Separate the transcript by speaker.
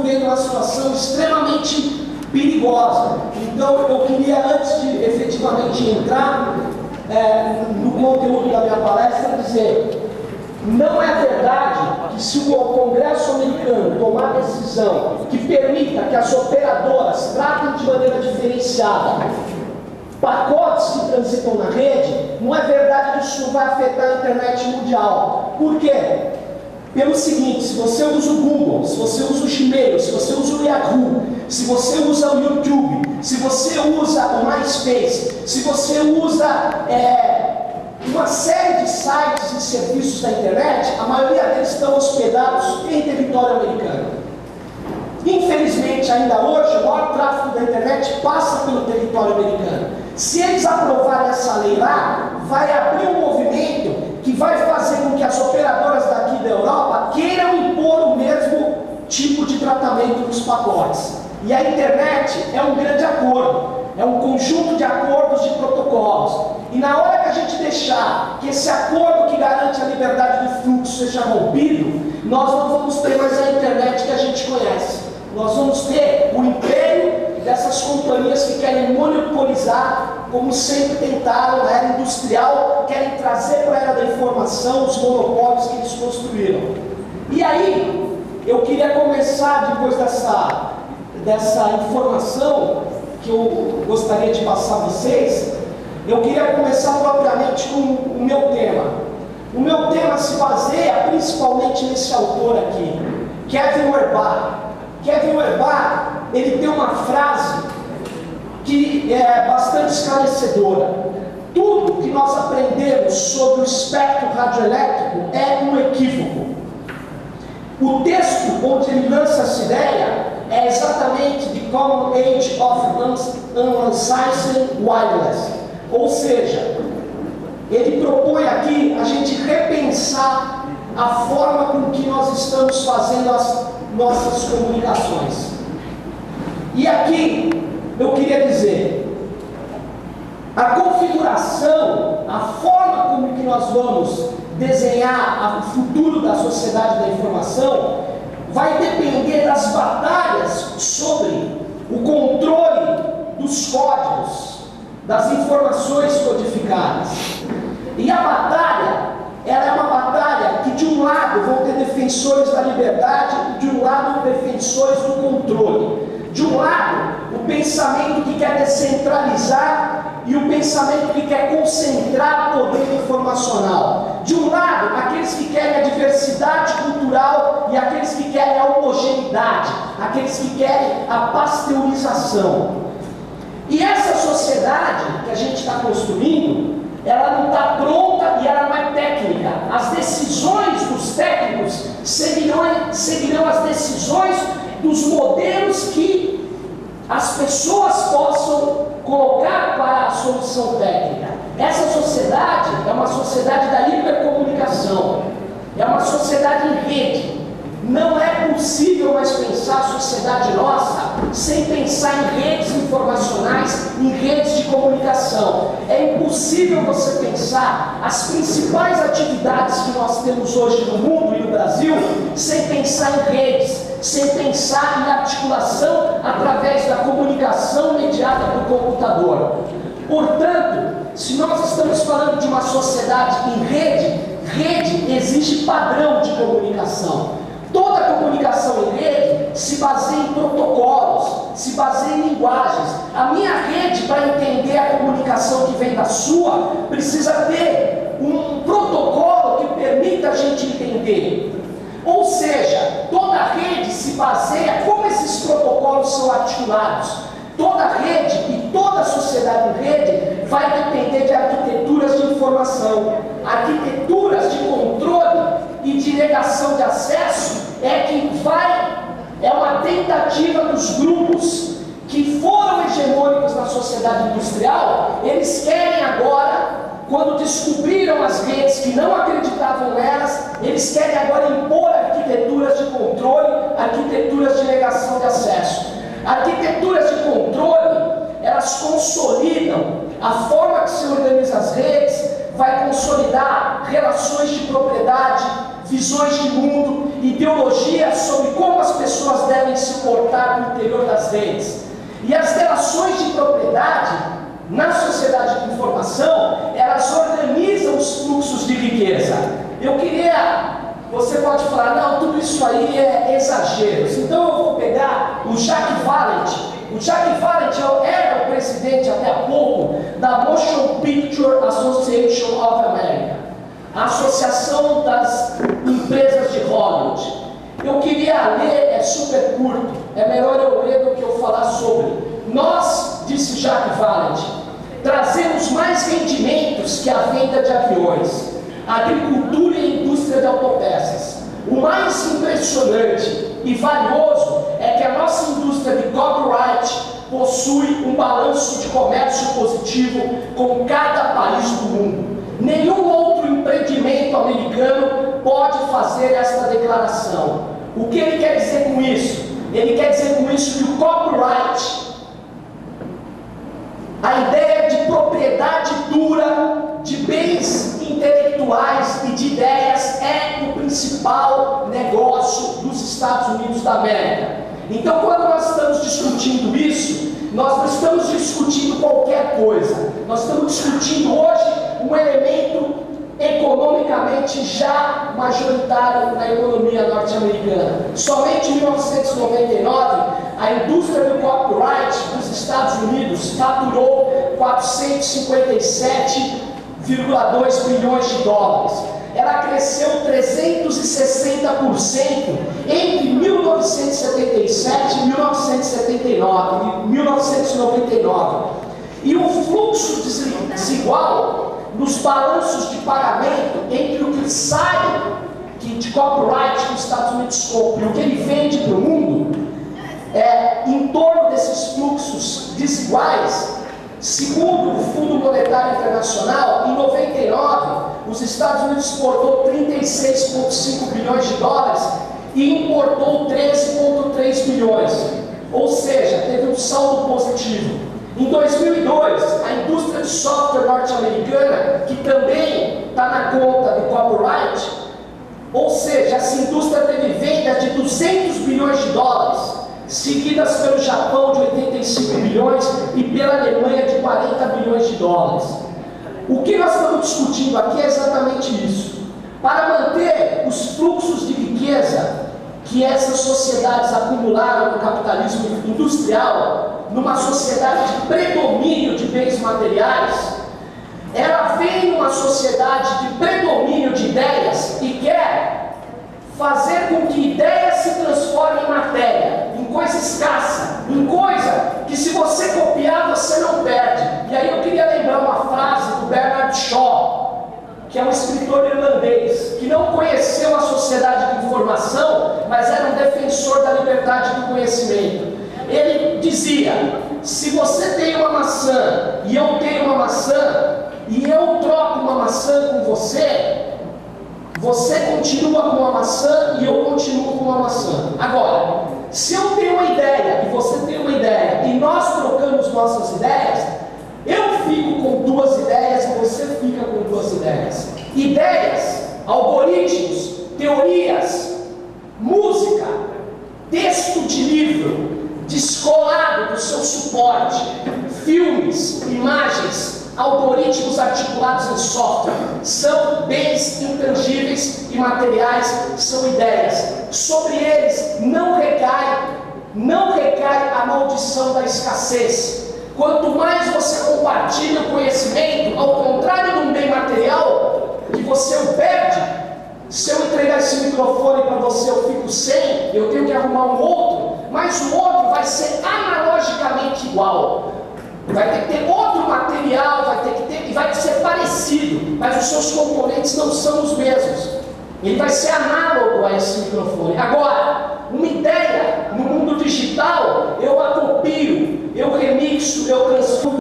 Speaker 1: vivendo uma situação extremamente perigosa. Então, eu queria, antes de efetivamente entrar no conteúdo da minha palestra, dizer: não é verdade que se o Congresso americano tomar decisão que permita que as operadoras tratem de maneira diferenciada pacotes que transitam na rede, não é verdade que isso vai afetar a internet mundial. Por quê? Pelo seguinte: se você usa o Google, se você usa o Gmail, se você usa o Yahoo, se você usa o YouTube, se você usa o MySpace, se você usa uma série de sites e serviços da internet, a maioria deles estão hospedados em território americano. Infelizmente, ainda hoje, o maior tráfego da internet passa pelo território americano. Se eles aprovarem essa lei lá, vai abrir um movimento que vai fazer com que as operadoras daqui da Europa queiram impor o mesmo tipo de tratamento nos pacotes. E a internet é um grande acordo, é um conjunto de acordos, de protocolos. E na hora que a gente deixar que esse acordo que garante a liberdade de fluxo seja rompido, nós não vamos ter mais a internet que a gente conhece. Nós vamos ter o império dessas companhias que querem monopolizar, como sempre tentaram na era industrial, querem trazer para a era da informação os monopólios que eles construíram. E aí, eu queria começar, depois dessa informação que eu gostaria de passar a vocês, eu queria começar propriamente com o meu tema. O meu tema se baseia principalmente nesse autor aqui, Kevin Werbach. Kevin Werbach, ele tem uma frase que é bastante esclarecedora. Tudo que nós aprendemos sobre o espectro radioelétrico é um equívoco. O texto onde ele lança essa ideia é exatamente The Common Age of Unlicensed Wireless. Ou seja, ele propõe aqui a gente repensar a forma com que nós estamos fazendo as nossas comunicações. E aqui eu queria dizer: a configuração, a forma como que nós vamos desenhar o futuro da sociedade da informação vai depender das batalhas sobre o controle dos códigos, das informações codificadas. E a batalha, ela é uma batalha que de um lado vão ter defensores da liberdade e de um lado defensores do controle. De um lado, o pensamento que quer descentralizar e o pensamento que quer concentrar poder informacional. De um lado, aqueles que querem a diversidade cultural e aqueles que querem a homogeneidade, aqueles que querem a pasteurização. E essa sociedade que a gente está construindo, ela não está pronta e ela não é técnica. As decisões dos técnicos seguirão as decisões dos modelos que as pessoas possam colocar para a solução técnica. Essa sociedade é uma sociedade da hipercomunicação, é uma sociedade em rede. Não é possível mais pensar a sociedade nossa sem pensar em redes informacionais, em redes de comunicação. É impossível você pensar as principais atividades que nós temos hoje no mundo e no Brasil sem pensar em redes, sem pensar em articulação através da comunicação mediada por computador. Portanto, se nós estamos falando de uma sociedade em rede exige padrão de comunicação. Toda comunicação em rede se baseia em protocolos, se baseia em linguagens. A minha rede, para entender a comunicação que vem da sua, precisa ter um protocolo que permita a gente entender. Ou seja, toda rede se baseia como esses protocolos são articulados. Toda rede e toda sociedade em rede vai depender de arquiteturas de informação, arquiteturas de controle e de negação de acesso. É uma tentativa dos grupos que foram hegemônicos na sociedade industrial. Eles querem agora, quando descobriram as redes que não acreditavam nelas, eles querem agora impor arquiteturas de controle, arquiteturas de negação de acesso. Arquiteturas de controle, elas consolidam a forma que se organiza as redes, vai consolidar relações de propriedade, visões de mundo, ideologias sobre como as pessoas devem se portar no interior das redes. E as relações de propriedade na sociedade de informação, elas organizam os fluxos de riqueza. Você pode falar, não, tudo isso aí é exageros. Então eu vou pegar o Jack Valent. O Jack Valent era o presidente até há pouco da Motion Picture Association of America, a Associação das Empresas de Hollywood. Eu queria ler, é super curto, é melhor eu ler do que eu falar sobre. Nós, disse Jack Valent, trazemos mais rendimentos que a venda de aviões, agricultura e indústria de autopeças. O mais impressionante e valioso é que a nossa indústria de copyright possui um balanço de comércio positivo com cada país do mundo. Nenhum outro empreendimento americano pode fazer esta declaração. O que ele quer dizer com isso? Ele quer dizer com isso que o copyright, a ideia de propriedade dura de bens intelectuais e de ideias, é o principal negócio dos Estados Unidos da América. Então, quando nós estamos discutindo isso, nós não estamos discutindo qualquer coisa. Nós estamos discutindo hoje um elemento economicamente já majoritário na economia norte-americana. Somente em 1999, a indústria do copyright dos Estados Unidos faturou 457,2 bilhões de dólares. Ela cresceu 360% entre 1977 e 1999. E o fluxo desigual nos balanços de pagamento entre o que sai de copyright que os Estados Unidos compram e o que ele vende para o mundo, em torno desses fluxos desiguais, segundo o Fundo Monetário Internacional, em 99, os Estados Unidos exportou 36,5 bilhões de dólares e importou 13,3 bilhões, ou seja, teve um saldo positivo. Em 2002, a indústria de software norte-americana, que também está na conta do copyright, ou seja, essa indústria teve vendas de 200 bilhões de dólares, seguidas pelo Japão de 85 bilhões e pela Alemanha de 40 bilhões de dólares. O que nós estamos discutindo aqui é exatamente isso. Para manter os fluxos de riqueza que essas sociedades acumularam no capitalismo industrial, numa sociedade de predomínio de bens materiais, ela vem numa sociedade de predomínio de ideias e quer fazer com que ideias se transformem em matéria, em coisa escassa, em coisa que se você copiar você não perde. E aí eu queria lembrar uma frase do Bernard Shaw, que é um escritor irlandês, que não conheceu a sociedade de informação, mas era um defensor da liberdade do conhecimento. Ele dizia: se você tem uma maçã e eu tenho uma maçã, e eu troco uma maçã com você, você continua com uma maçã e eu continuo com uma maçã. Agora, se eu tenho uma ideia e você tem uma ideia, e nós trocamos nossas ideias, eu fico com duas ideias e você fica com duas ideias. Ideias, algoritmos, teorias, música, texto de livro, descolado do seu suporte, filmes, imagens, algoritmos articulados em software, são bens intangíveis e materiais, são ideias. Sobre eles não recai a maldição da escassez. Quanto mais você compartilha o conhecimento, ao contrário de um bem material, que você o perde, se eu entregar esse microfone para você, eu fico sem, eu tenho que arrumar um outro, mas o outro vai ser analogicamente igual. Vai ter que ter outro material, e vai ser parecido, mas os seus componentes não são os mesmos. Ele vai ser análogo a esse microfone. Agora, uma ideia no mundo digital, eu a copio, eu remixo, eu transformo.